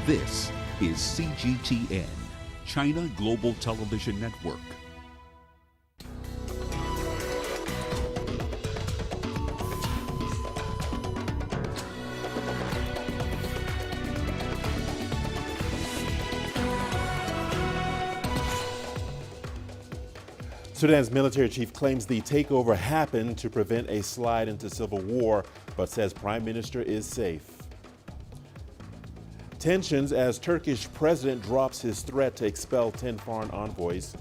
This is CGTN, China Global Television Network. Sudan's military chief claims the takeover happened to prevent a slide into civil war, but says prime minister is safe. Tensions as Turkish president drops his threat to expel 10 foreign envoys.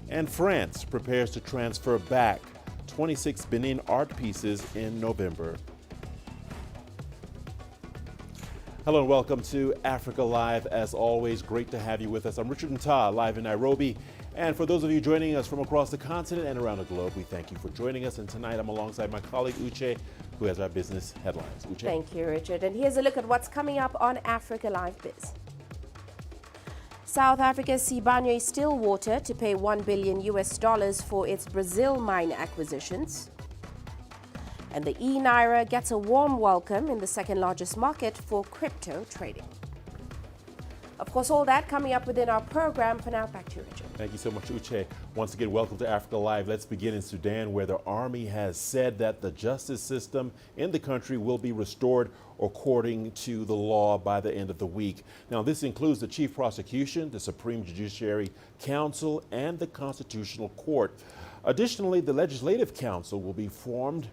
And France prepares to transfer back 26 Benin art pieces in November. Hello and welcome to Africa Live. As always, great to have you with us. I'm Richard Nta, live in Nairobi. And for those of you joining us from across the continent and around the globe, we thank you for joining us. And tonight I'm alongside my colleague Uche, who has our business headlines. Uche. Thank you, Richard. And here's a look at what's coming up on Africa Live Biz. South Africa's Sibanye Stillwater to pay $1 billion for its Brazil mine acquisitions. And the Naira gets a warm welcome in the second largest market for crypto trading. Of course, all that coming up within our program. For now, back to you, Richard. Thank you so much, Uche. Once again, welcome to Africa Live. Let's begin in Sudan, where the army has said that the justice system in the country will be restored according to the law by the end of the week. Now, this includes the chief prosecution, the Supreme Judiciary Council, and the Constitutional Court. Additionally, the Legislative Council will be formed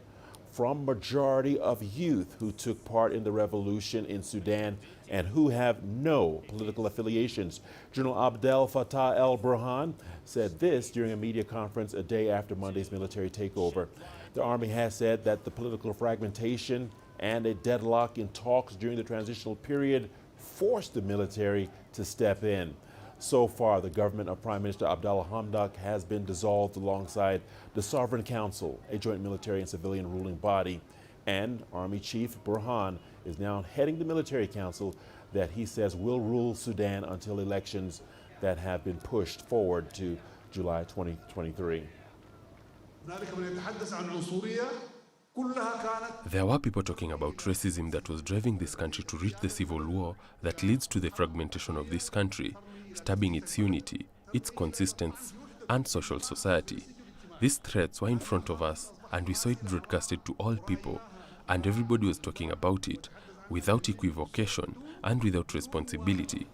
from majority of youth who took part in the revolution in Sudan and who have no political affiliations. General Abdel Fattah el-Burhan said this during a media conference a day after Monday's military takeover. The army has said that the political fragmentation and a deadlock in talks during the transitional period forced the military to step in. So far, the government of Prime Minister Abdallah Hamdok has been dissolved alongside the Sovereign Council, a joint military and civilian ruling body. And Army Chief Burhan is now heading the military council that he says will rule Sudan until elections that have been pushed forward to July 2023. There were people talking about racism that was driving this country to reach the civil war that leads to the fragmentation of this country, stabbing its unity, its consistency, and social society. These threats were in front of us, and we saw it broadcasted to all people, and everybody was talking about it, without equivocation and without responsibility,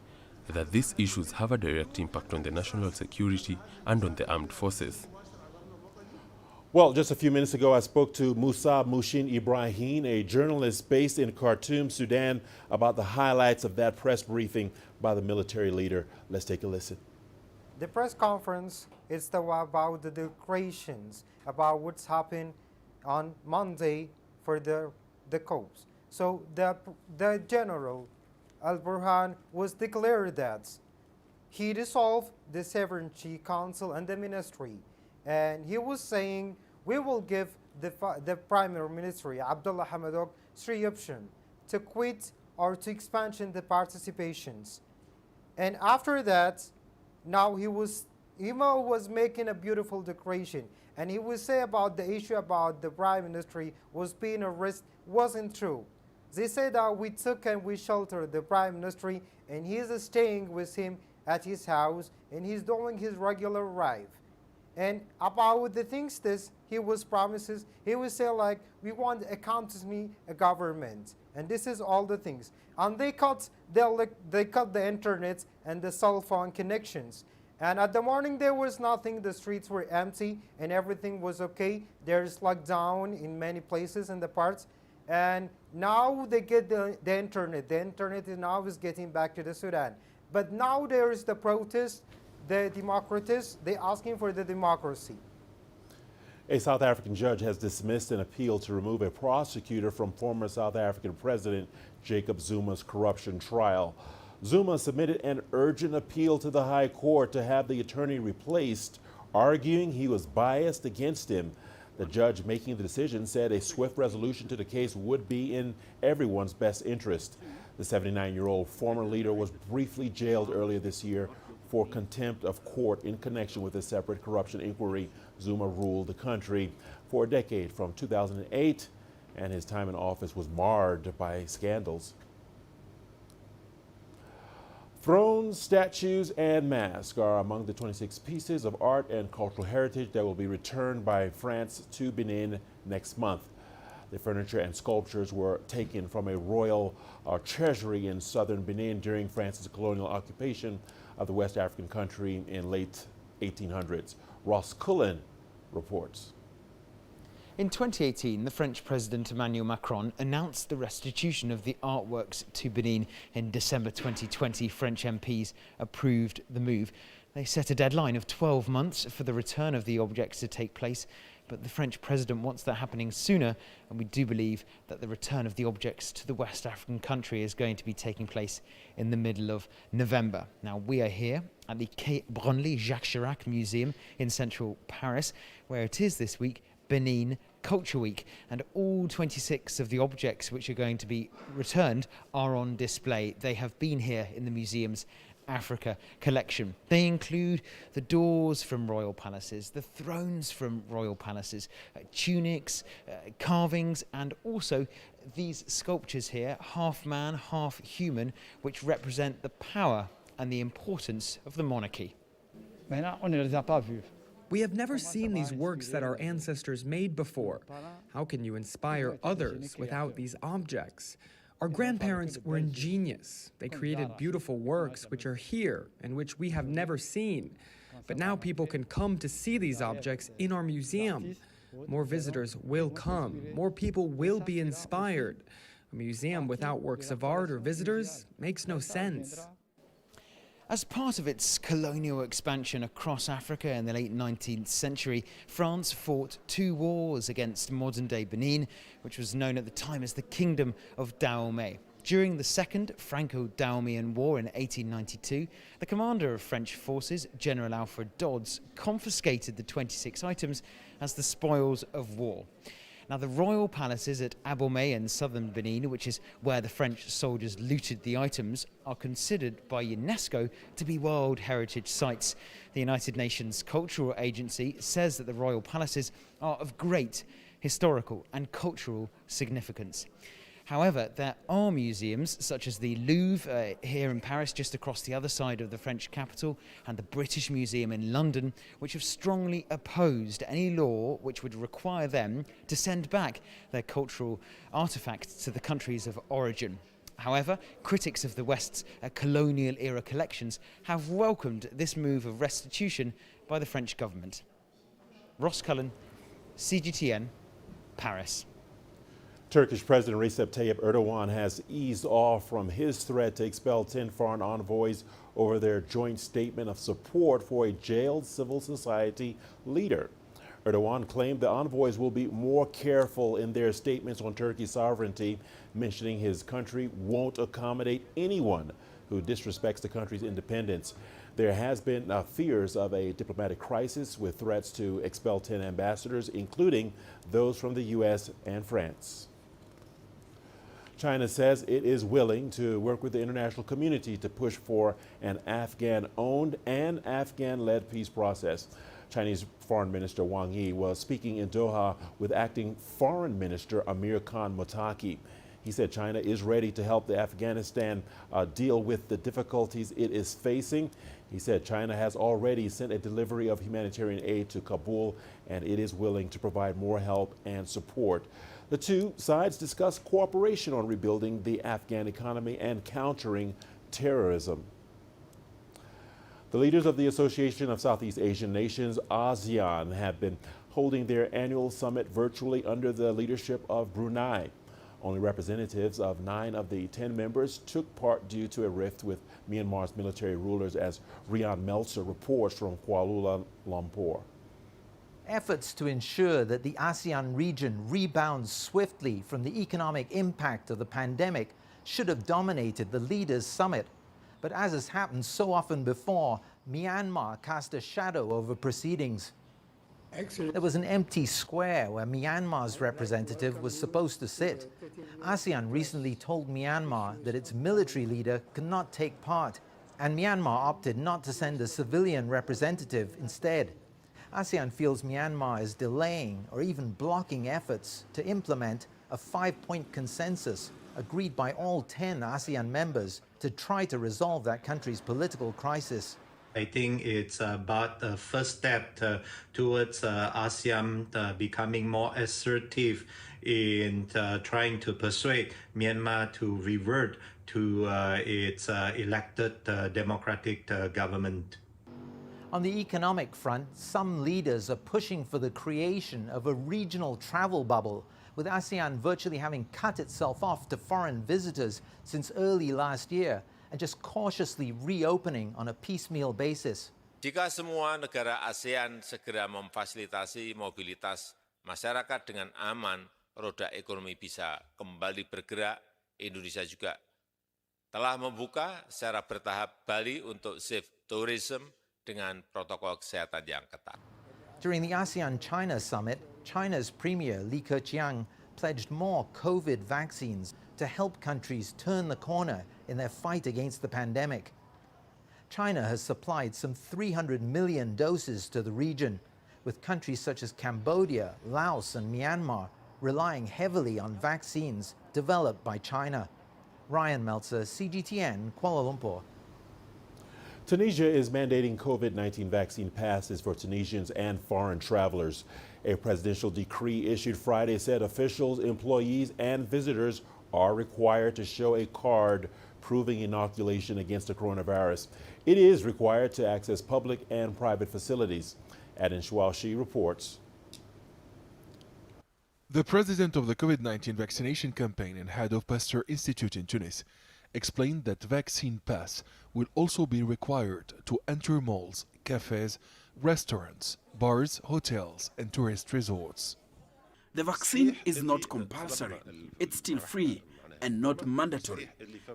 that these issues have a direct impact on the national security and on the armed forces. Well, just a few minutes ago, I spoke to Musa Mushin Ibrahim, a journalist based in Khartoum, Sudan, about the highlights of that press briefing by the military leader. Let's take a listen. The press conference is about the declarations about what's happened on Monday for the corps. So the General Al-Burhan was declared that he dissolved the Sovereignty Council and the ministry. And he was saying, we will give the Prime Minister, Abdullah Hamdok, 3 options: to quit or to expand the participations. And after that, now he was making a beautiful declaration. And he would say about the issue about the Prime Minister was being arrested wasn't true. They said that we took and we sheltered the Prime Minister, and he is staying with him at his house, and he's doing his regular life. And about the things this he was promises, he would say like, we want a county government, and this is all the things. And they cut the internet and the cell phone connections. And at the morning there was nothing, the streets were empty and everything was okay. There's lockdown in many places in the parts. And now they get the internet. The internet is getting back to the Sudan. But now there is the protest. The democrats, they're asking for the democracy. A South African judge has dismissed an appeal to remove a prosecutor from former South African President Jacob Zuma's corruption trial. Zuma submitted an urgent appeal to the High Court to have the attorney replaced, arguing he was biased against him. The judge making the decision said a swift resolution to the case would be in everyone's best interest. The 79-year-old former leader was briefly jailed earlier this year for contempt of court in connection with a separate corruption inquiry. Zuma ruled the country for a decade from 2008, and his time in office was marred by scandals. Thrones, statues, and masks are among the 26 pieces of art and cultural heritage that will be returned by France to Benin next month. The furniture and sculptures were taken from a royal treasury in southern Benin during France's colonial occupation of the West African country in late 1800s. Ross Cullen reports. In 2018, the French President Emmanuel Macron announced the restitution of the artworks to Benin. In December 2020, French MPs approved the move. They set a deadline of 12 months for the return of the objects to take place, but the French president wants that happening sooner, and we do believe that the return of the objects to the West African country is going to be taking place in the middle of November. Now, we are here at the Quai Branly-Jacques Chirac Museum in central Paris, where it is this week Benin Culture Week, and all 26 of the objects which are going to be returned are on display. They have been here in the museum's Africa collection. They include the doors from royal palaces, the thrones from royal palaces, tunics, carvings, and also these sculptures here, half man, half human, which represent the power and the importance of the monarchy. We have never seen these works that our ancestors made before. How can you inspire others without these objects? Our grandparents were ingenious. They created beautiful works which are here and which we have never seen. But now people can come to see these objects in our museum. More visitors will come. More people will be inspired. A museum without works of art or visitors makes no sense. As part of its colonial expansion across Africa in the late 19th century, France fought 2 wars against modern-day Benin, which was known at the time as the Kingdom of Dahomey. During the Second Franco-Dahomeyan War in 1892, the commander of French forces, General Alfred Dodds, confiscated the 26 items as the spoils of war. Now, the royal palaces at Abomey in southern Benin, which is where the French soldiers looted the items, are considered by UNESCO to be World Heritage Sites. The United Nations Cultural Agency says that the royal palaces are of great historical and cultural significance. However, there are museums such as the Louvre here in Paris, just across the other side of the French capital, and the British Museum in London, which have strongly opposed any law which would require them to send back their cultural artefacts to the countries of origin. However, critics of the West's colonial-era collections have welcomed this move of restitution by the French government. Ross Cullen, CGTN, Paris. Turkish President Recep Tayyip Erdogan has eased off from his threat to expel 10 foreign envoys over their joint statement of support for a jailed civil society leader. Erdogan claimed the envoys will be more careful in their statements on Turkey's sovereignty, mentioning his country won't accommodate anyone who disrespects the country's independence. There has been fears of a diplomatic crisis with threats to expel 10 ambassadors, including those from the U.S. and France. China says it is willing to work with the international community to push for an Afghan-owned and Afghan-led peace process. Chinese Foreign Minister Wang Yi was speaking in Doha with acting Foreign Minister Amir Khan Muttaqi. He said China is ready to help the Afghanistan deal with the difficulties it is facing. He said China has already sent a delivery of humanitarian aid to Kabul, and it is willing to provide more help and support. The two sides discussed cooperation on rebuilding the Afghan economy and countering terrorism. The leaders of the Association of Southeast Asian Nations, ASEAN, have been holding their annual summit virtually under the leadership of Brunei. Only representatives of 9 of the 10 members took part due to a rift with Myanmar's military rulers, as Rian Meltzer reports from Kuala Lumpur. Efforts to ensure that the ASEAN region rebounds swiftly from the economic impact of the pandemic should have dominated the leaders' summit. But as has happened so often before, Myanmar cast a shadow over proceedings. There was an empty square where Myanmar's representative was supposed to sit. ASEAN recently told Myanmar that its military leader could not take part, and Myanmar opted not to send a civilian representative instead. ASEAN feels Myanmar is delaying or even blocking efforts to implement a 5-point consensus agreed by all 10 ASEAN members to try to resolve that country's political crisis. I think it's about the first step towards ASEAN becoming more assertive in trying to persuade Myanmar to revert to its elected democratic government. On the economic front, some leaders are pushing for the creation of a regional travel bubble, with ASEAN virtually having cut itself off to foreign visitors since early last year and just cautiously reopening on a piecemeal basis. Jika semua negara ASEAN segera memfasilitasi mobilitas masyarakat dengan aman, roda ekonomi bisa kembali bergerak. Indonesia juga telah membuka secara bertahap Bali untuk safe tourism dengan protokol kesehatan yang ketat. During the ASEAN-China summit, China's Premier Li Keqiang pledged more COVID vaccines to help countries turn the corner in their fight against the pandemic. China has supplied some 300 million doses to the region, with countries such as Cambodia, Laos and Myanmar relying heavily on vaccines developed by China. Ryan Meltzer, CGTN, Kuala Lumpur. Tunisia is mandating COVID-19 vaccine passes for Tunisians and foreign travelers. A presidential decree issued Friday said officials, employees, and visitors are required to show a card proving inoculation against the coronavirus. It is required to access public and private facilities. Adin Shwalshi reports. The president of the COVID-19 vaccination campaign and head of Pasteur Institute in Tunis explained that vaccine pass will also be required to enter malls, cafes, restaurants, bars, hotels and tourist resorts. The vaccine is not compulsory. It's still free and not mandatory.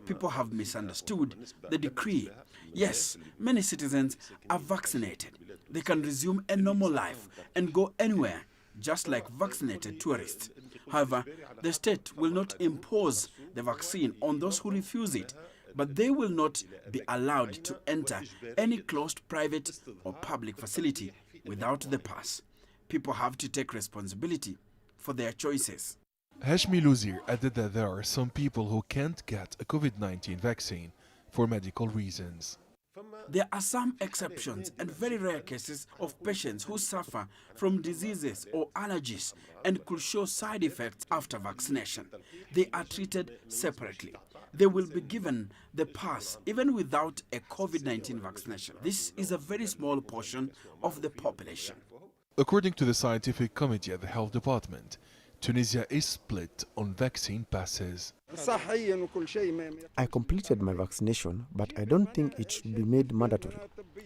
People have misunderstood the decree. Yes, many citizens are vaccinated. They can resume a normal life and go anywhere, just like vaccinated tourists. However, the state will not impose the vaccine on those who refuse it, but they will not be allowed to enter any closed private or public facility without the pass. People have to take responsibility for their choices. Hashmi Luzir added that there are some people who can't get a COVID-19 vaccine for medical reasons. There are some exceptions and very rare cases of patients who suffer from diseases or allergies and could show side effects after vaccination. They are treated separately. They will be given the pass even without a COVID-19 vaccination. This is a very small portion of the population. According to the scientific committee at the health department, Tunisia is split on vaccine passes. I completed my vaccination, but I don't think it should be made mandatory.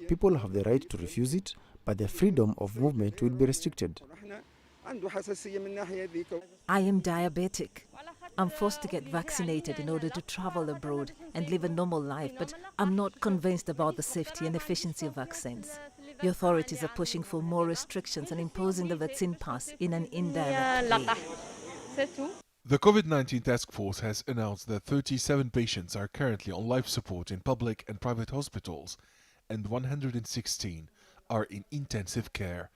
People have the right to refuse it, but their freedom of movement will be restricted. I am diabetic. I'm forced to get vaccinated in order to travel abroad and live a normal life, but I'm not convinced about the safety and efficiency of vaccines. The authorities are pushing for more restrictions and imposing the vaccine pass in an indirect way. The COVID-19 task force has announced that 37 patients are currently on life support in public and private hospitals, and 116 are in intensive care.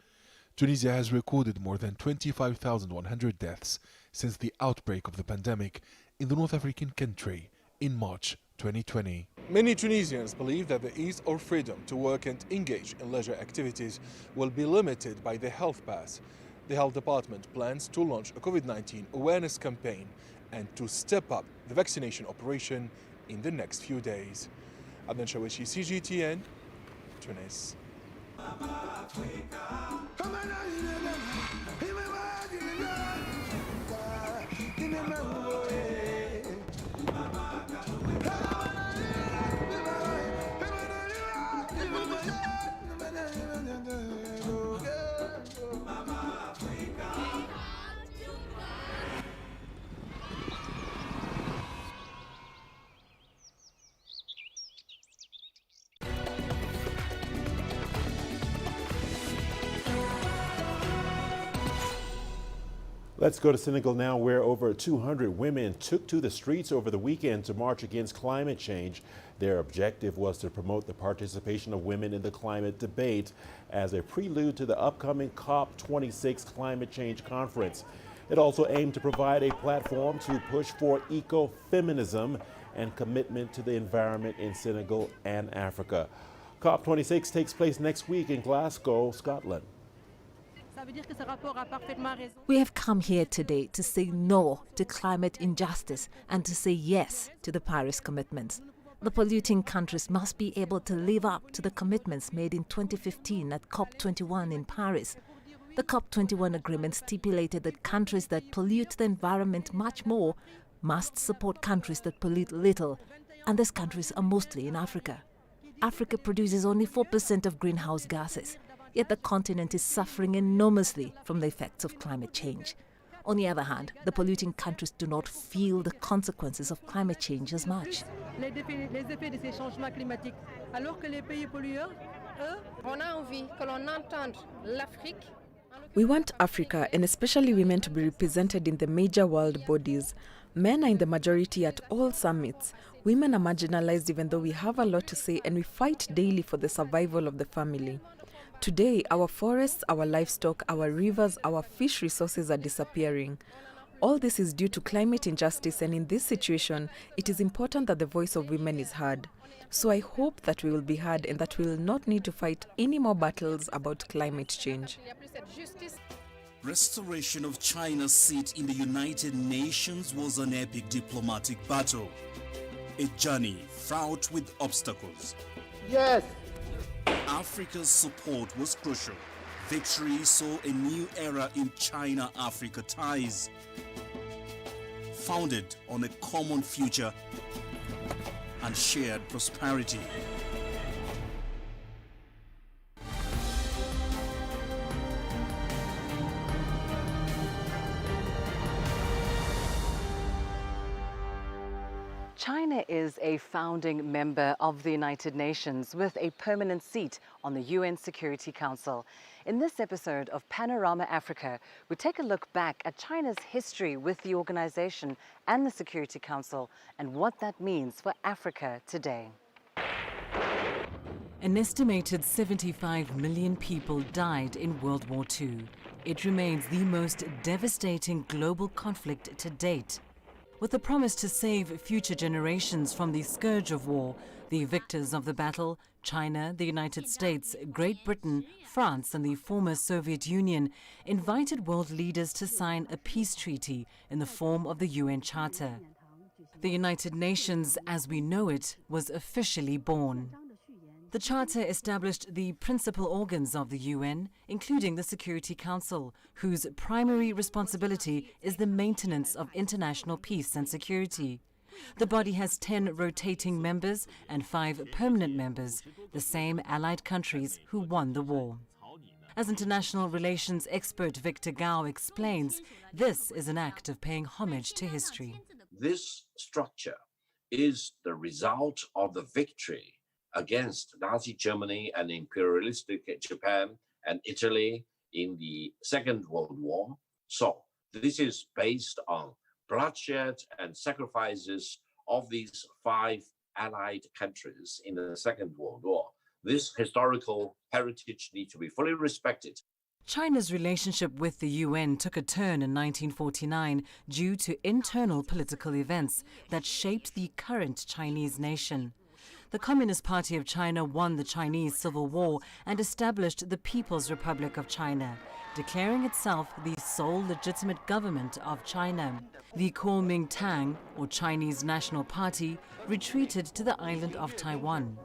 Tunisia has recorded more than 25,100 deaths since the outbreak of the pandemic in the North African country in March 2020. Many Tunisians believe that the ease or freedom to work and engage in leisure activities will be limited by the health pass. The health department plans to launch a COVID-19 awareness campaign and to step up the vaccination operation in the next few days. Adnan Shawishi, CGTN, Tunis. Let's go to Senegal now, where over 200 women took to the streets over the weekend to march against climate change. Their objective was to promote the participation of women in the climate debate as a prelude to the upcoming COP26 climate change conference. It also aimed to provide a platform to push for ecofeminism and commitment to the environment in Senegal and Africa. COP26 takes place next week in Glasgow, Scotland. We have come here today to say no to climate injustice and to say yes to the Paris commitments. The polluting countries must be able to live up to the commitments made in 2015 at COP21 in Paris. The COP21 agreement stipulated that countries that pollute the environment much more must support countries that pollute little, and these countries are mostly in Africa. Africa produces only 4% of greenhouse gases, yet the continent is suffering enormously from the effects of climate change. On the other hand, the polluting countries do not feel the consequences of climate change as much. We want Africa, and especially women, to be represented in the major world bodies. Men are in the majority at all summits. Women are marginalized even though we have a lot to say, and we fight daily for the survival of the family. Today, our forests, our livestock, our rivers, our fish resources are disappearing. All this is due to climate injustice, and in this situation, it is important that the voice of women is heard. So I hope that we will be heard and that we will not need to fight any more battles about climate change. Restoration of China's seat in the United Nations was an epic diplomatic battle. A journey fraught with obstacles. Yes! Africa's support was crucial. Victory saw a new era in China-Africa ties, founded on a common future and shared prosperity. China is a founding member of the United Nations with a permanent seat on the UN Security Council. In this episode of Panorama Africa, we take a look back at China's history with the organization and the Security Council and what that means for Africa today. An estimated 75 million people died in World War II. It remains the most devastating global conflict to date. With the promise to save future generations from the scourge of war, the victors of the battle, China, the United States, Great Britain, France and the former Soviet Union, invited world leaders to sign a peace treaty in the form of the UN Charter. The United Nations, as we know it, was officially born. The Charter established the principal organs of the UN, including the Security Council, whose primary responsibility is the maintenance of international peace and security. The body has 10 rotating members and 5 permanent members, the same allied countries who won the war. As international relations expert Victor Gao explains, this is an act of paying homage to history. This structure is the result of the victory against Nazi Germany and imperialistic Japan and Italy in the Second World War. So this is based on bloodshed and sacrifices of these 5 allied countries in the Second World War. This historical heritage needs to be fully respected. China's relationship with the UN took a turn in 1949 due to internal political events that shaped the current Chinese nation. The Communist Party of China won the Chinese Civil War and established the People's Republic of China, declaring itself the sole legitimate government of China. The Kuomintang, or Chinese National Party, retreated to the island of Taiwan.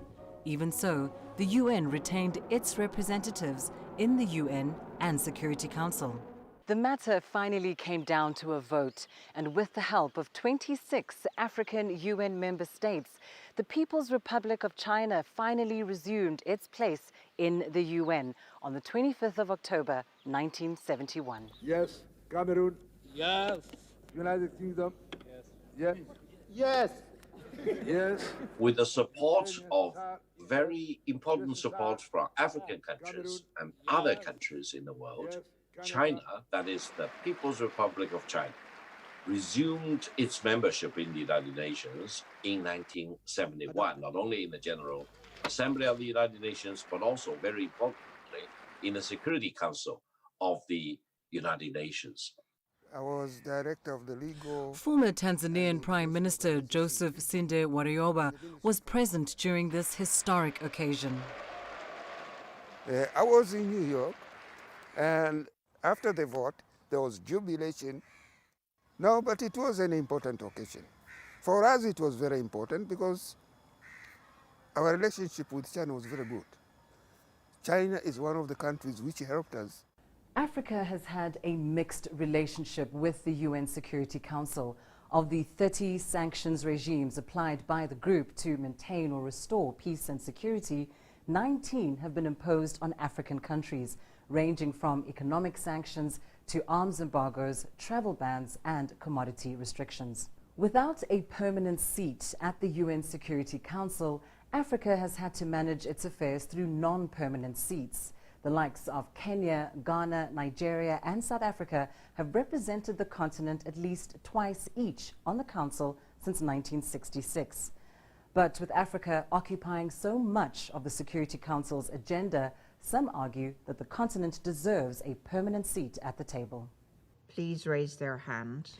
Even so, the UN retained its representatives in the UN and Security Council. The matter finally came down to a vote, and with the help of 26 African UN member states, the People's Republic of China finally resumed its place in the UN on the 25th of October, 1971. Yes. Cameroon? Yes. United Kingdom? Yes. Yes. Yes. With the support of very important support from African countries and other countries in the world, China, that is the People's Republic of China, resumed its membership in the United Nations in 1971, not only in the General Assembly of the United Nations, but also, very importantly, in the Security Council of the United Nations. I was director of the legal. Former Tanzanian Prime Minister Joseph Sinde Warioba was present during this historic occasion. I was in New York, and after the vote, there was jubilation. No, but it was an important occasion. For us, it was very important because our relationship with China was very good. China is one of the countries which helped us. Africa has had a mixed relationship with the UN Security Council. Of the 30 sanctions regimes applied by the group to maintain or restore peace and security, 19 have been imposed on African countries, ranging from economic sanctions to arms embargoes, travel bans and commodity restrictions. Without a permanent seat at the UN Security Council, Africa has had to manage its affairs through non-permanent seats. The likes of Kenya, Ghana, Nigeria and South Africa have represented the continent at least twice each on the Council since 1966. But with Africa occupying so much of the Security Council's agenda, some argue that the continent deserves a permanent seat at the table. Please raise their hand.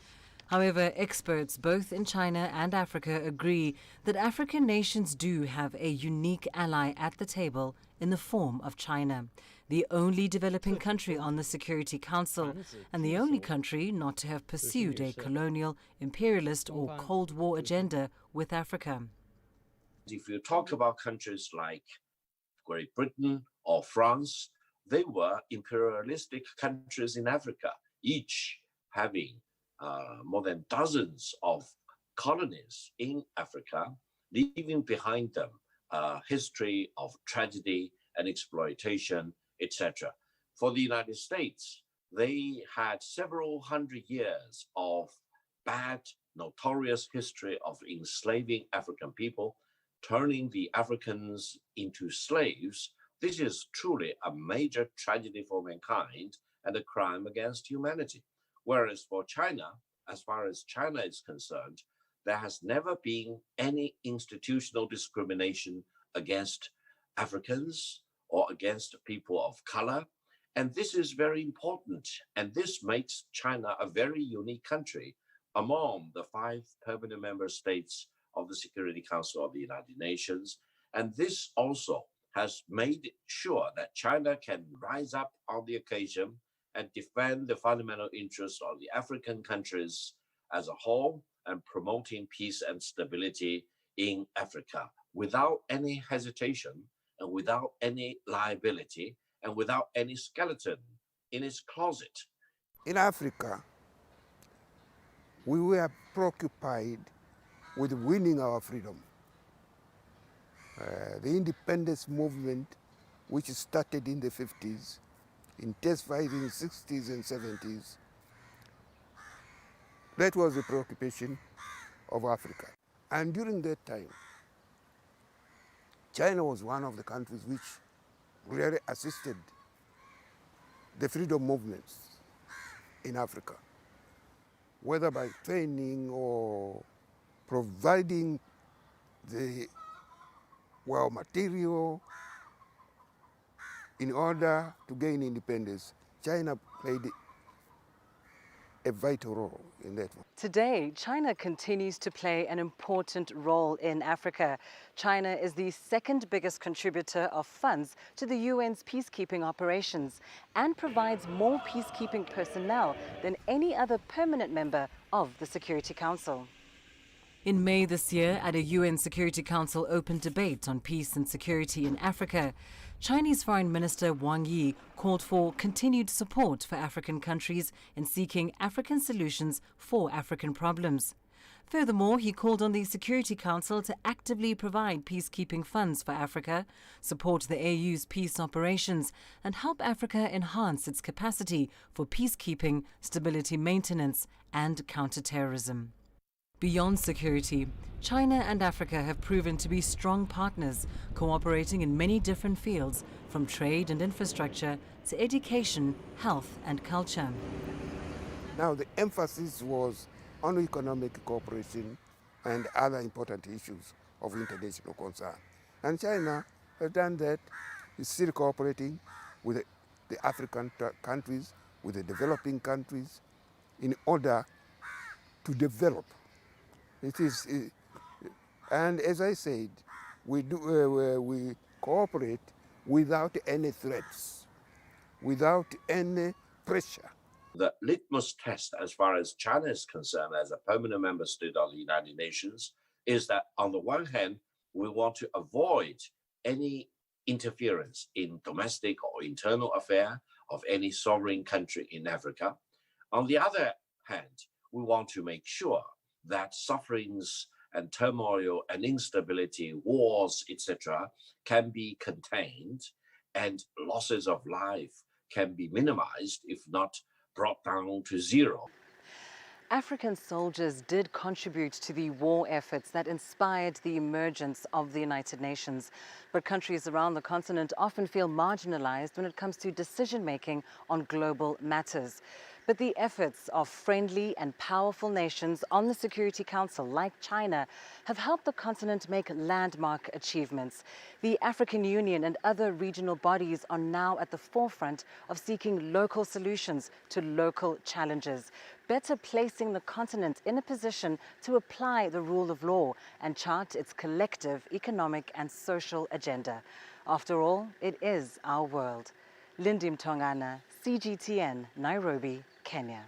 However, experts both in China and Africa agree that African nations do have a unique ally at the table in the form of China, the only developing country on the Security Council and the only country not to have pursued a colonial, imperialist or Cold War agenda with Africa. If you talk about countries like Great Britain or France, they were imperialistic countries in Africa, each having more than dozens of colonies in Africa, leaving behind them a history of tragedy and exploitation, etc. For the United States, they had several hundred years of bad, notorious history of enslaving African people, turning the Africans into slaves. This is truly a major tragedy for mankind and a crime against humanity. Whereas for China, as far as China is concerned, there has never been any institutional discrimination against Africans or against people of color. And this is very important. And this makes China a very unique country among the 5 permanent member states of the Security Council of the United Nations. And this also has made sure that China can rise up on the occasion and defend the fundamental interests of the African countries as a whole and promoting peace and stability in Africa without any hesitation and without any liability and without any skeleton in its closet. In Africa, we were preoccupied with winning our freedom. The independence movement, which started in the 50s, intensified in the 60s and 70s, that was the preoccupation of Africa. And during that time, China was one of the countries which really assisted the freedom movements in Africa, whether by training or providing the material in order to gain independence. China played a vital role in that one. Today, China continues to play an important role in Africa. China is the second biggest contributor of funds to the UN's peacekeeping operations and provides more peacekeeping personnel than any other permanent member of the Security Council. In May this year, at a UN Security Council open debate on peace and security in Africa, Chinese Foreign Minister Wang Yi called for continued support for African countries in seeking African solutions for African problems. Furthermore, he called on the Security Council to actively provide peacekeeping funds for Africa, support the AU's peace operations, and help Africa enhance its capacity for peacekeeping, stability maintenance, and counterterrorism. Beyond security, China and Africa have proven to be strong partners, cooperating in many different fields, from trade and infrastructure to education, health and culture. Now the emphasis was on economic cooperation and other important issues of international concern. And China has done that, is still cooperating with the African countries, with the developing countries, in order to develop. It is, and as I said, we cooperate without any threats, without any pressure. The litmus test, as far as China is concerned, as a permanent member state of the United Nations, is that on the one hand, we want to avoid any interference in domestic or internal affair of any sovereign country in Africa. On the other hand, we want to make sure that sufferings and turmoil and instability, wars, etc., can be contained and losses of life can be minimized, if not brought down to zero. African soldiers did contribute to the war efforts that inspired the emergence of the United Nations. But countries around the continent often feel marginalized when it comes to decision-making on global matters. But the efforts of friendly and powerful nations on the Security Council, like China, have helped the continent make landmark achievements. The African Union and other regional bodies are now at the forefront of seeking local solutions to local challenges, better placing the continent in a position to apply the rule of law and chart its collective economic and social agenda. After all, it is our world. Lindy Mtongana, CGTN, Nairobi, Kenya.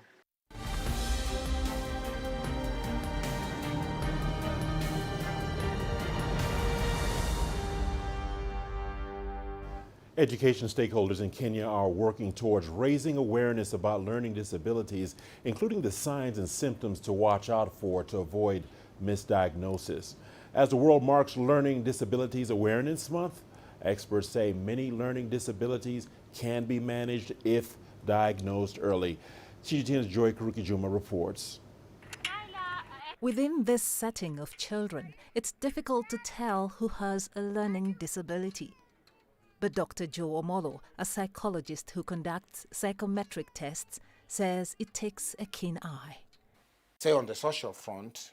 Education stakeholders in Kenya are working towards raising awareness about learning disabilities, including the signs and symptoms to watch out for to avoid misdiagnosis. As the world marks Learning Disabilities Awareness Month, experts say many learning disabilities can be managed if diagnosed early. CGTN's Joy Karukijuma reports. Within this setting of children, it's difficult to tell who has a learning disability. But Dr. Joe Omolo, a psychologist who conducts psychometric tests, says it takes a keen eye. Say on the social front,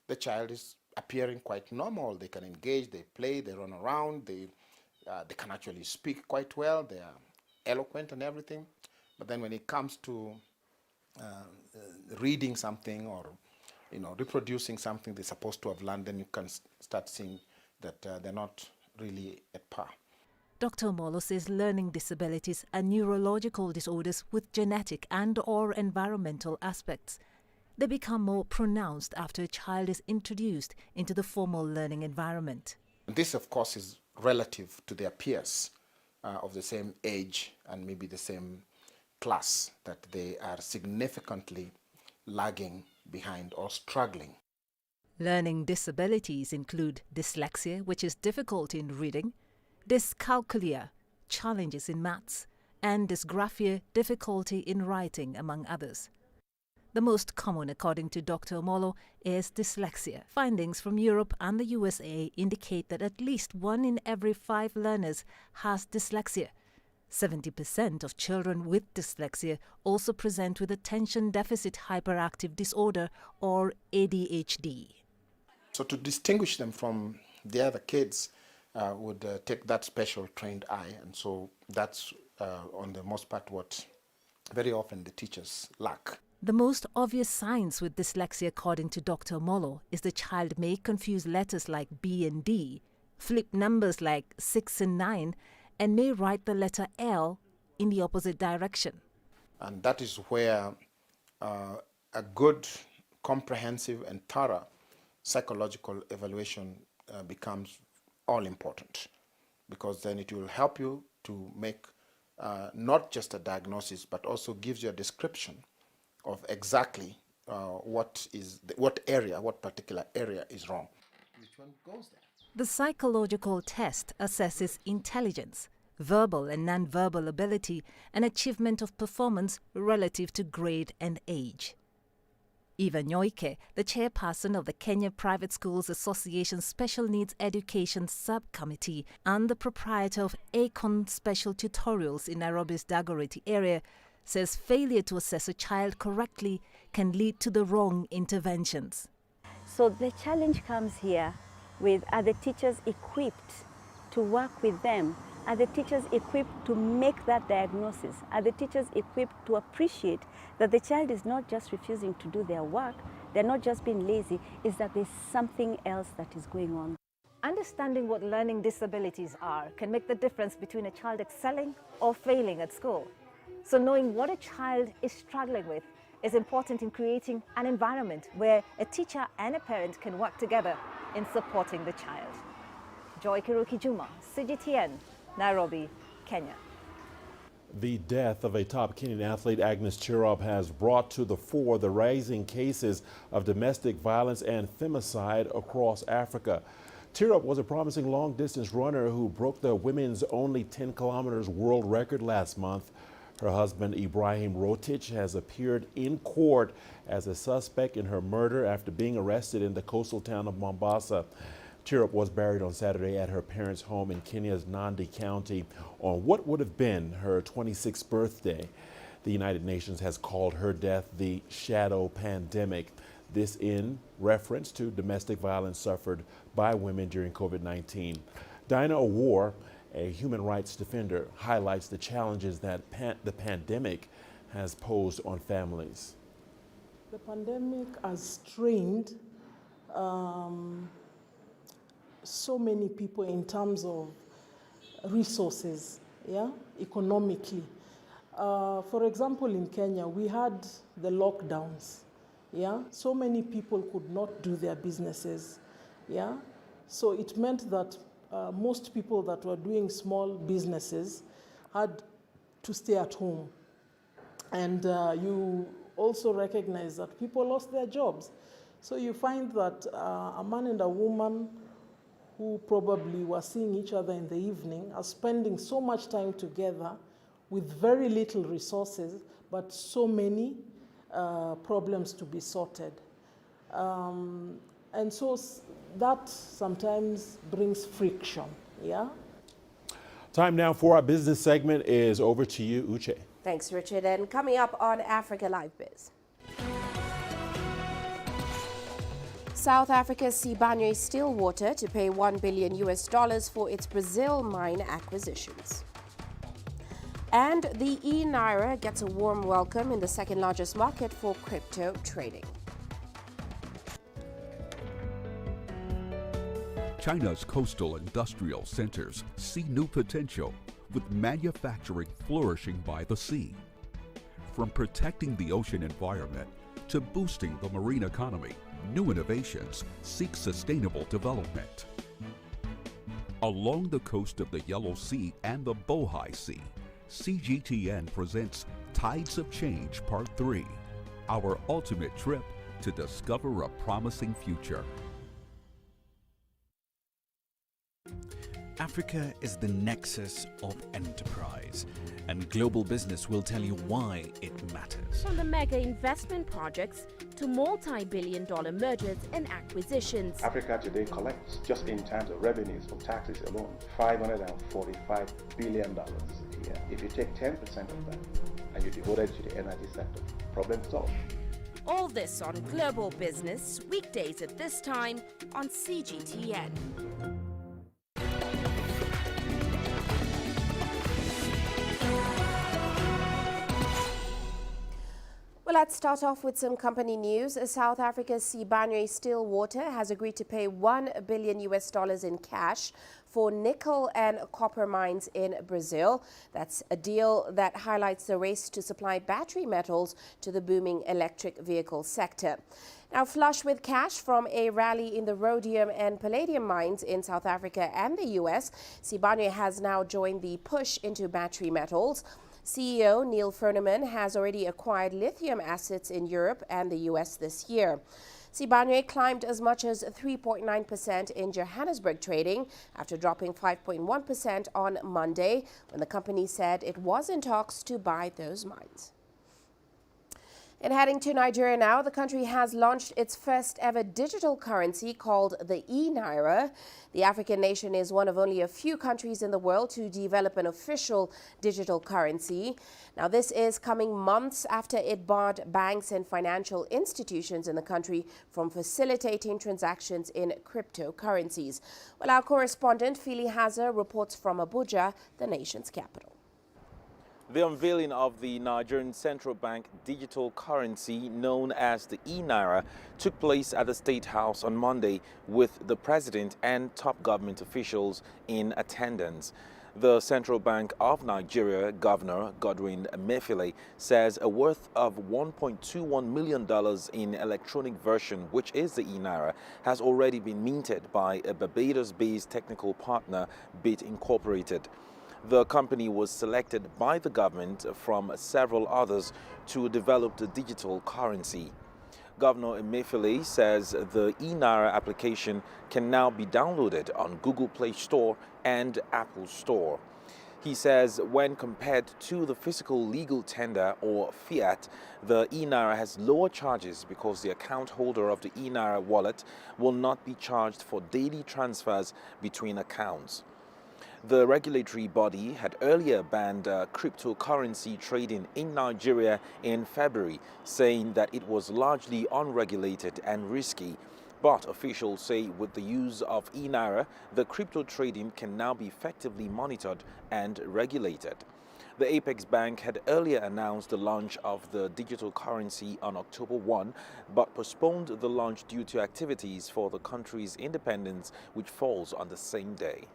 the child is appearing quite normal. They can engage, they play, they run around, they can actually speak quite well, they are eloquent and everything. But then when it comes to reading something or reproducing something they're supposed to have learned, then you can start seeing that they're not really at par. Dr. Omolo says learning disabilities are neurological disorders with genetic and/or environmental aspects. They become more pronounced after a child is introduced into the formal learning environment. This, of course, is relative to their peers of the same age and maybe the same class, that they are significantly lagging behind or struggling. Learning disabilities include dyslexia, which is difficulty in reading, dyscalculia, challenges in maths, and dysgraphia, difficulty in writing, among others. The most common, according to Dr. Omolo, is dyslexia. Findings from Europe and the USA indicate that at least 1 in every 5 learners has dyslexia. 70% of children with dyslexia also present with attention deficit hyperactive disorder, or ADHD. So to distinguish them from the other kids would take that special trained eye, and so that's on the most part what very often the teachers lack. The most obvious signs with dyslexia, according to Dr. Omolo, is the child may confuse letters like B and D, flip numbers like 6 and 9, and may write the letter L in the opposite direction. And that is where a good, comprehensive and thorough psychological evaluation becomes all important, because then it will help you to make not just a diagnosis, but also gives you a description of exactly what particular area is wrong. Which one goes there? The psychological test assesses intelligence, verbal and non-verbal ability, and achievement of performance relative to grade and age. Eva Nyoike, the chairperson of the Kenya Private Schools Association Special Needs Education Subcommittee and the proprietor of ACON Special Tutorials in Nairobi's Dagoretti area, says failure to assess a child correctly can lead to the wrong interventions. So the challenge comes here with, are the teachers equipped to work with them Are the teachers equipped to make that diagnosis? Are the teachers equipped to appreciate that the child is not just refusing to do their work, they're not just being lazy, is that there's something else that is going on? Understanding what learning disabilities are can make the difference between a child excelling or failing at school. So knowing what a child is struggling with is important in creating an environment where a teacher and a parent can work together in supporting the child. Joy Kiruki Juma, CGTN, Nairobi, Kenya. The death of a top Kenyan athlete, Agnes Tirop, has brought to the fore the rising cases of domestic violence and femicide across Africa. Tirop was a promising long-distance runner who broke the women's only 10 kilometers world record last month. Her husband, Ibrahim Rotich, has appeared in court as a suspect in her murder after being arrested in the coastal town of Mombasa. Tirop was buried on Saturday at her parents' home in Kenya's Nandi County on what would have been her 26th birthday. The United Nations has called her death the shadow pandemic. This in reference to domestic violence suffered by women during COVID-19. Dinah Awar, a human rights defender, highlights the challenges that the pandemic has posed on families. The pandemic has strained so many people in terms of resources, economically. For example, in Kenya, we had the lockdowns. So many people could not do their businesses. So it meant that most people that were doing small businesses had to stay at home. And you also recognize that people lost their jobs. So you find that a man and a woman who probably were seeing each other in the evening are spending so much time together with very little resources, but so many problems to be sorted. And so that sometimes brings friction, Time now for our business segment is over to you, Uche. Thanks, Richard. And coming up on Africa Live Biz. South Africa's Sibanye Stillwater to pay $1 billion for its Brazil mine acquisitions. And the e-Naira gets a warm welcome in the second largest market for crypto trading. China's coastal industrial centers see new potential, with manufacturing flourishing by the sea. From protecting the ocean environment to boosting the marine economy, new innovations seek sustainable development. Along the coast of the Yellow Sea and the Bohai Sea, CGTN presents Tides of Change Part 3, our ultimate trip to discover a promising future. Africa is the nexus of enterprise, and global business will tell you why it matters. From the mega investment projects to multi-billion-dollar mergers and acquisitions. Africa today collects, just in terms of revenues from taxes alone, $545 billion a year. If you take 10% of that and you devote it to the energy sector, problem solved. All this on Global Business, weekdays at this time on CGTN. Well, let's start off with some company news. South Africa's Sibanye Stillwater has agreed to pay $1 billion in cash for nickel and copper mines in Brazil. That's a deal that highlights the race to supply battery metals to the booming electric vehicle sector. Now, flush with cash from a rally in the rhodium and palladium mines in South Africa and the U.S., Sibanye has now joined the push into battery metals. CEO Neil Furneman has already acquired lithium assets in Europe and the U.S. this year. Sibanye climbed as much as 3.9% in Johannesburg trading after dropping 5.1% on Monday when the company said it was in talks to buy those mines. And heading to Nigeria now, the country has launched its first ever digital currency called the e-Naira. The African nation is one of only a few countries in the world to develop an official digital currency. Now, this is coming months after it barred banks and financial institutions in the country from facilitating transactions in cryptocurrencies. Well, our correspondent, Phili Hazer, reports from Abuja, the nation's capital. The unveiling of the Nigerian Central Bank digital currency known as the e-Naira took place at the State House on Monday with the president and top government officials in attendance. The Central Bank of Nigeria Governor Godwin Emefiele says a worth of $1.21 million in electronic version, which is the e-Naira, has already been minted by a Barbados-based technical partner, Bit Incorporated. The company was selected by the government from several others to develop the digital currency. Governor Emefiele says the e-Naira application can now be downloaded on Google Play Store and Apple Store. He says when compared to the physical legal tender or fiat, the e-Naira has lower charges because the account holder of the e-Naira wallet will not be charged for daily transfers between accounts. The regulatory body had earlier banned cryptocurrency trading in Nigeria in February, saying that it was largely unregulated and risky. But officials say with the use of e-Naira, the crypto trading can now be effectively monitored and regulated. The Apex Bank had earlier announced the launch of the digital currency on October 1, but postponed the launch due to activities for the country's independence, which falls on the same day.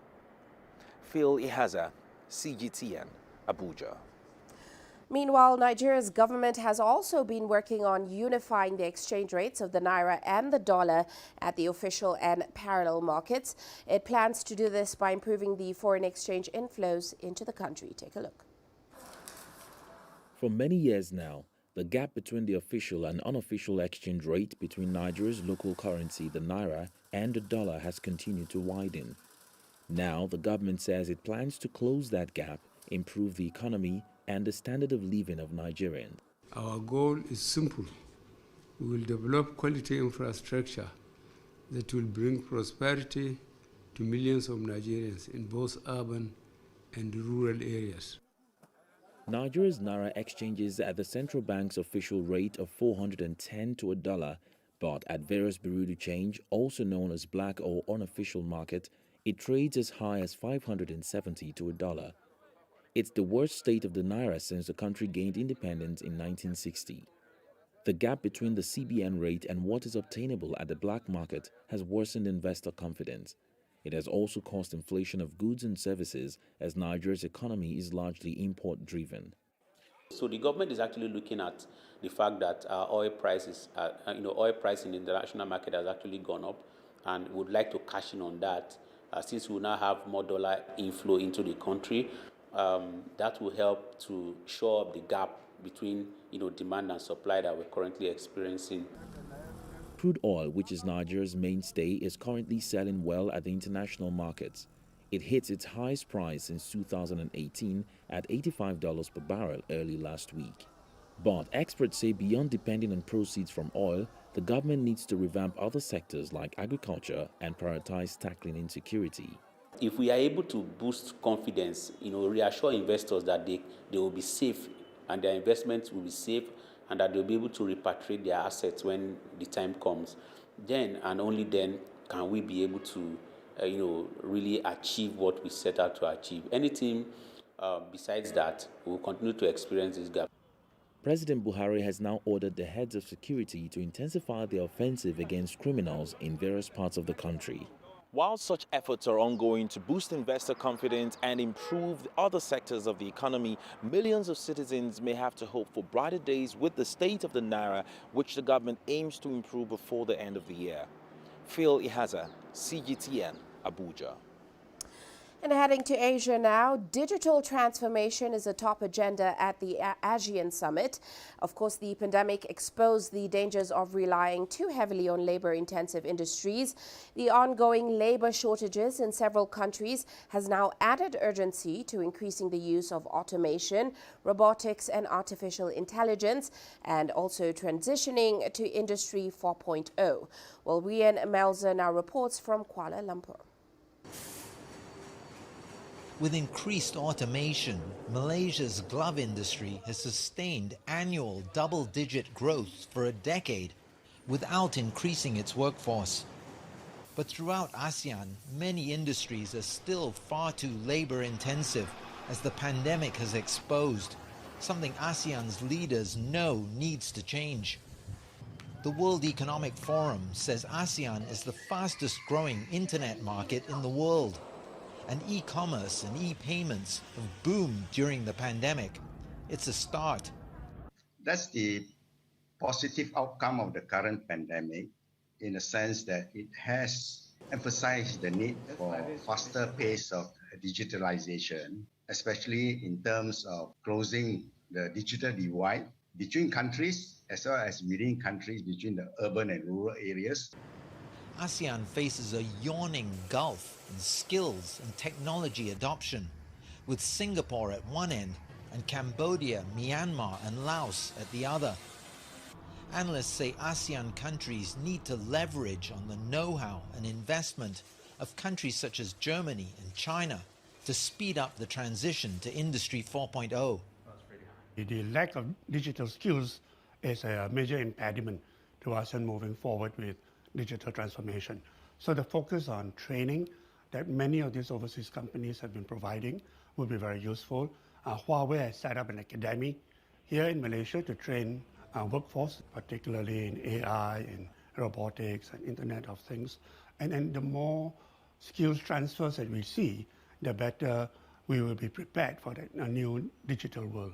Phil Ihaza, CGTN, Abuja. Meanwhile, Nigeria's government has also been working on unifying the exchange rates of the Naira and the dollar at the official and parallel markets. It plans to do this by improving the foreign exchange inflows into the country. Take a look. For many years now, the gap between the official and unofficial exchange rate between Nigeria's local currency, the Naira, and the dollar has continued to widen. Now, the government says it plans to close that gap, improve the economy and the standard of living of Nigerians. Our goal is simple. We will develop quality infrastructure that will bring prosperity to millions of Nigerians in both urban and rural areas. Nigeria's Naira exchanges at the central bank's official rate of 410 to a dollar, but at various bureau de change, also known as black or unofficial market, it trades as high as 570 to a dollar. It's the worst state of the Naira since the country gained independence in 1960. The gap between the CBN rate and what is obtainable at the black market has worsened investor confidence. It has also caused inflation of goods and services as Nigeria's economy is largely import-driven. So the government is actually looking at the fact that oil prices, oil price in the international market has actually gone up, and would like to cash in on that. Since we now have more dollar inflow into the country, that will help to shore up the gap between demand and supply that we're currently experiencing. Crude oil, which is Nigeria's mainstay, is currently selling well at the international markets. It hits its highest price since 2018 at $85 per barrel early last week. But experts say beyond depending on proceeds from oil, the government needs to revamp other sectors like agriculture and prioritize tackling insecurity. If we are able to boost confidence, reassure investors that they will be safe and their investments will be safe and that they'll be able to repatriate their assets when the time comes, then and only then can we be able to really achieve what we set out to achieve. Anything besides that, we'll continue to experience this gap. President Buhari has now ordered the heads of security to intensify their offensive against criminals in various parts of the country. While such efforts are ongoing to boost investor confidence and improve other sectors of the economy, millions of citizens may have to hope for brighter days with the state of the Naira, which the government aims to improve before the end of the year. Phil Ihaza, CGTN, Abuja. And heading to Asia now, digital transformation is a top agenda at the ASEAN Summit. Of course, the pandemic exposed the dangers of relying too heavily on labor-intensive industries. The ongoing labor shortages in several countries has now added urgency to increasing the use of automation, robotics and artificial intelligence, and also transitioning to Industry 4.0. Well, Rian Melzer now reports from Kuala Lumpur. With increased automation, Malaysia's glove industry has sustained annual double-digit growth for a decade without increasing its workforce. But throughout ASEAN, many industries are still far too labor-intensive, as the pandemic has exposed, something ASEAN's leaders know needs to change. The World Economic Forum says ASEAN is the fastest-growing internet market in the world, and e-commerce and e-payments have boomed during the pandemic. It's a start. That's the positive outcome of the current pandemic, in the sense that it has emphasized the need for faster pace of digitalization, especially in terms of closing the digital divide between countries as well as within countries, between the urban and rural areas. ASEAN faces a yawning gulf in skills and technology adoption, with Singapore at one end and Cambodia, Myanmar and Laos at the other. Analysts say ASEAN countries need to leverage on the know-how and investment of countries such as Germany and China to speed up the transition to Industry 4.0. The lack of digital skills is a major impediment to ASEAN moving forward with digital transformation. So the focus on training that many of these overseas companies have been providing will be very useful. Huawei has set up an academy here in Malaysia to train workforce, particularly in AI, in robotics and Internet of Things. And the more skills transfers that we see, the better we will be prepared for that new digital world.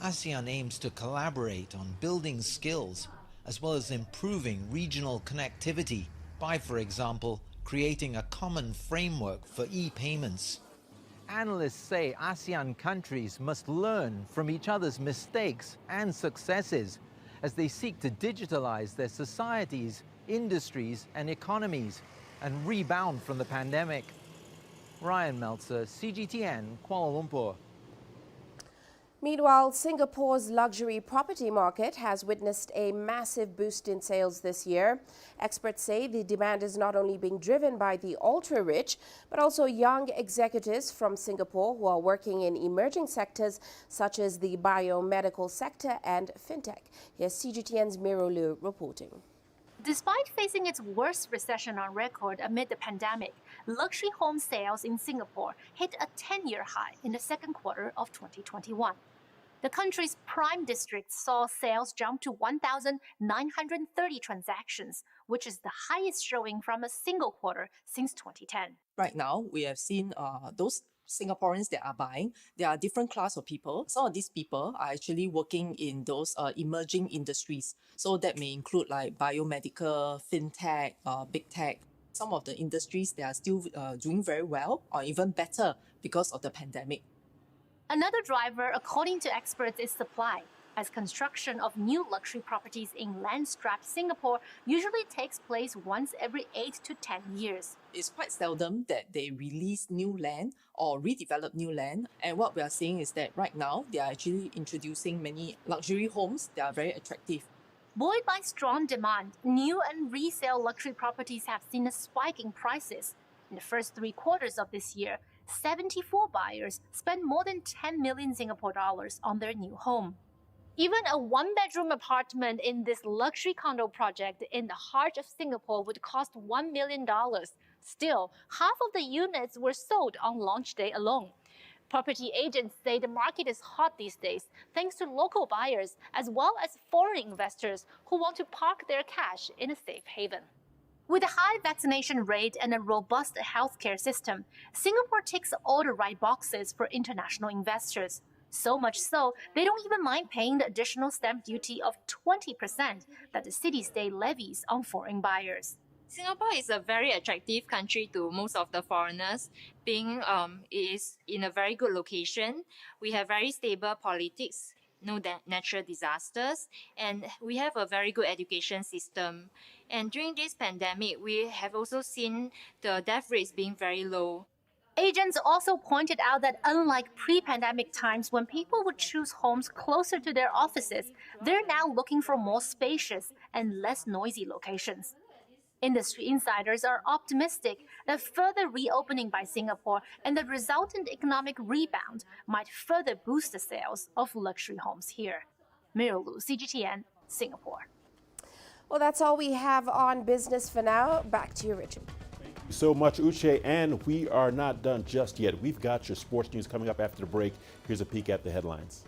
ASEAN aims to collaborate on building skills as well as improving regional connectivity by, for example, creating a common framework for e-payments. Analysts say ASEAN countries must learn from each other's mistakes and successes as they seek to digitalize their societies, industries and economies and rebound from the pandemic. Ryan Meltzer, CGTN, Kuala Lumpur. Meanwhile, Singapore's luxury property market has witnessed a massive boost in sales this year. Experts say the demand is not only being driven by the ultra-rich, but also young executives from Singapore who are working in emerging sectors such as the biomedical sector and fintech. Here's CGTN's Miro Liu reporting. Despite facing its worst recession on record amid the pandemic, luxury home sales in Singapore hit a 10-year high in the second quarter of 2021. The country's prime district saw sales jump to 1,930 transactions, which is the highest showing from a single quarter since 2010. Right now, we have seen those Singaporeans that are buying, there are different class of people. Some of these people are actually working in those emerging industries. So that may include like biomedical, fintech, big tech. Some of the industries, they are still doing very well or even better because of the pandemic. Another driver, according to experts, is supply, as construction of new luxury properties in land-strapped Singapore usually takes place once every 8 to 10 years. It's quite seldom that they release new land or redevelop new land. And what we are seeing is that right now, they are actually introducing many luxury homes that are very attractive. Buoyed by strong demand, new and resale luxury properties have seen a spike in prices. In the first 3 quarters of this year, 74 buyers spent more than 10 million Singapore dollars on their new home. Even a one-bedroom apartment in this luxury condo project in the heart of Singapore would cost $1 million. Still, half of the units were sold on launch day alone. Property agents say the market is hot these days thanks to local buyers as well as foreign investors who want to park their cash in a safe haven. With a high vaccination rate and a robust healthcare system, Singapore ticks all the right boxes for international investors. So much so, they don't even mind paying the additional stamp duty of 20% that the city-state levies on foreign buyers. Singapore is a very attractive country to most of the foreigners, being it is in a very good location. We have very stable politics, no natural disasters, and we have a very good education system. And during this pandemic, we have also seen the death rates being very low. Agents also pointed out that unlike pre-pandemic times when people would choose homes closer to their offices, they're now looking for more spacious and less noisy locations. Industry insiders are optimistic that further reopening by Singapore and the resultant economic rebound might further boost the sales of luxury homes here. Miralu, CGTN, Singapore. Well, that's all we have on business for now. Back to you, Richard. Thank you so much, Uche, and we are not done just yet. We've got your sports news coming up after the break. Here's a peek at the headlines.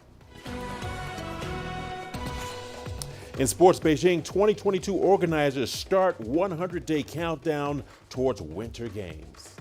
In sports, Beijing 2022 organizers start 100-day countdown towards Winter Games.